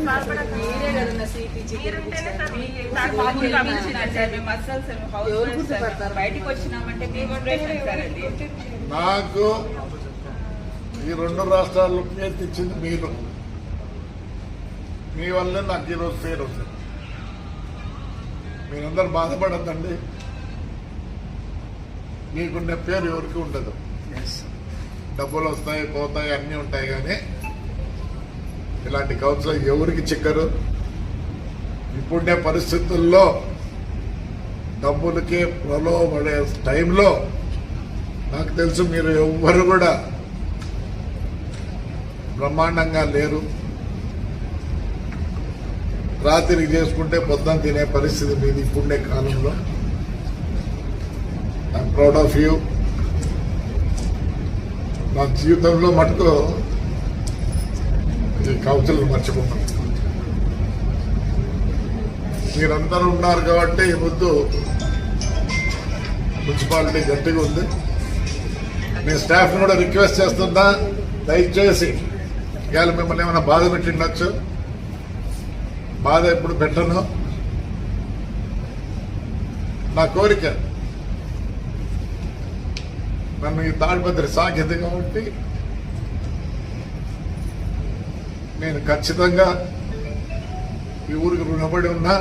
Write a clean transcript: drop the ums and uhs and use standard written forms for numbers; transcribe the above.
మీరే కదన్నా సీట్ ఇచ్చి బయటకు వచ్చినామంటే నాకు ఈ 2 రాష్ట్రాల్లో పేరు తెచ్చింది మీరు. మీ వల్లే నాకు ఈరోజు పేరు వస్తుంది. మీరందరూ బాధపడద్దండి. మీకుండే పేరు ఎవరికి ఉండదు. డబ్బులు వస్తాయి పోతాయి అన్నీ ఉంటాయి, కానీ ఇలాంటి కౌన్సిలర్ ఎవరికి చిక్కరు. ఇప్పుడుండే పరిస్థితుల్లో డబ్బులకే ప్రలోభపడే టైంలో నాకు తెలుసు మీరు ఎవ్వరు కూడా బ్రహ్మాండంగా లేరు. రాత్రికి చేసుకుంటే పొద్దున తినే పరిస్థితి మీది ఇప్పుడుండే కాలంలో. I'm proud of you. నా జీవితంలో మటుకు ఈ కౌన్సిలర్ మర్చిపోతాను. మీరందరూ ఉన్నారు కాబట్టి ఈ ముందు మున్సిపాలిటీ గట్టిగా ఉంది. మీ స్టాఫ్ని కూడా రిక్వెస్ట్ చేస్తున్నా, దయచేసి ఇవాళ మిమ్మల్ని ఏమైనా బాధ పెట్టిండొచ్చు. బాధ ఎప్పుడు పెట్టను. నా కోరిక, నన్ను ఈ తాడిపత్రి సాగింది కాబట్టి నేను ఖచ్చితంగా ఈ ఊరికి రుణపడి ఉన్నా.